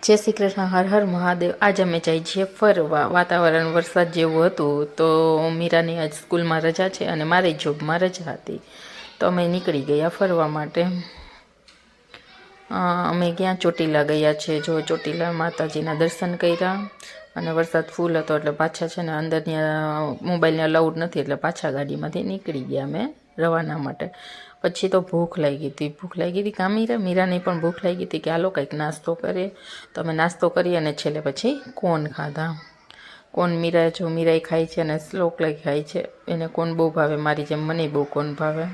જય શ્રી કૃષ્ણ, હર હર મહાદેવ। આજ અમે જઈએ છીએ ફરવા। વાતાવરણ વરસાદ જેવું હતું તો મીરાની આજ સ્કૂલમાં રજા છે અને મારી જોબમાં રજા હતી, તો અમે નીકળી ગયા ફરવા માટે। અમે ક્યાં ચોટીલા ગયા છે। જો ચોટીલા માતાજીના દર્શન કર્યા અને વરસાદ ફૂલ હતો એટલે પાછા છે ને અંદર ત્યાં મોબાઈલને અલાઉડ નથી એટલે પાછા ગાડીમાંથી નીકળી ગયા અમે રવાના માટે। પછી તો ભૂખ લાગી હતી કાં મીરાને પણ ભૂખ લાગી હતી કે હાલો કંઈક નાસ્તો કરીએ, તો અમે નાસ્તો કરી અને છેલ્લે પછી કોન ખાધા। કોન મીરાએ ખાય છે અને શ્લોક ખાય છે, એને કોન બહુ ભાવે, મારી જેમ મને બહુ કોન ભાવે।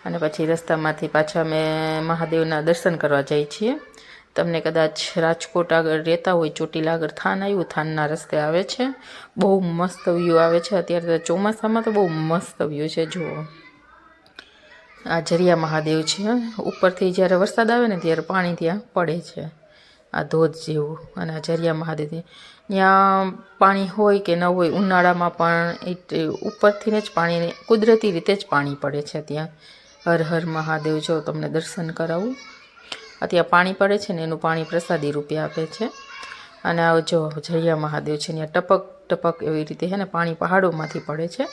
અને પછી રસ્તામાંથી પાછા અમે મહાદેવના દર્શન કરવા જઈએ છીએ। તમને કદાચ રાજકોટ આગળ રહેતા હોય, ચોટીલા આગળ થાન આવ્યું, થાનના રસ્તે આવે છે, બહુ મસ્ત વ્યૂ આવે છે। અત્યારે તો ચોમાસામાં તો બહુ મસ્ત વ્યૂ છે। જુઓ, આ ઝરિયા મહાદેવ છે, ઉપરથી જ્યારે વરસાદ આવે ને ત્યારે પાણી ત્યાં પડે છે, આ ધોધ જેવું। અને આ ઝરિયા મહાદેવ ત્યાં પાણી હોય કે ન હોય, ઉનાળામાં પણ ઉપરથી જ પાણી કુદરતી રીતે જ પાણી પડે છે ત્યાં। હર હર મહાદેવ। જો તમને દર્શન કરાવું, ત્યાં પાણી પડે છે ને એનું પાણી પ્રસાદી રૂપે આપે છે। અને આ જો ઝરિયા મહાદેવ છે, ત્યાં ટપક ટપક એવી રીતે છે ને પાણી પહાડોમાંથી પડે છે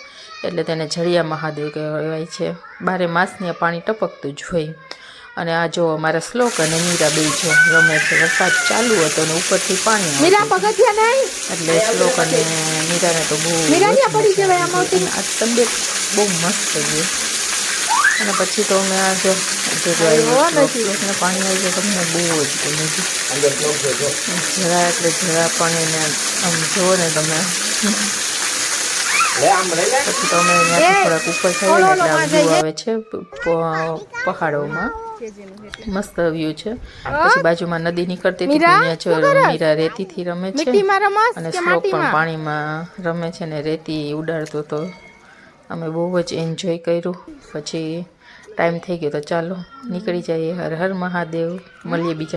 એટલે તેને ઝરિયા મહાદેવ કહેવાય છે। 12 માસ ત્યાં પાણી ટપકતું જ હોય। અને આ જો અમારા શ્લોક અને મીરા બે જો રમે છે, વરસાદ ચાલુ હતો અને ઉપરથી પાણી એટલે શ્લોક અને મીરાને તો બહુ આ તબિયત બહુ મસ્ત ગઈ। અને પછી તો અમે આ જો શ્લોકને પાણી આવી જાય તમને બહુ જ ગમે છે, જરા એટલે જરા પણ એને આમ જુઓ ને તમે। પછી તો અમે અહીંયાથી થોડાક ઉપર થઈએ ને એટલે આ વ્યૂ આવે છે પહાડોમાં, મસ્ત વ્યૂ છે। પછી બાજુમાં નદી નીકળતી હતી, ત્યાં જો મીરા રેતીથી રમે છે અને શ્લોક પણ પાણીમાં રમે છે ને રેતી ઉડાડતો હતો। અમે બહુ જ એન્જોય કર્યું। પછી ટાઈમ થઈ ગયો તો ચાલો નીકળી જઈએ। હર હર મહાદેવ। મળીએ બીજા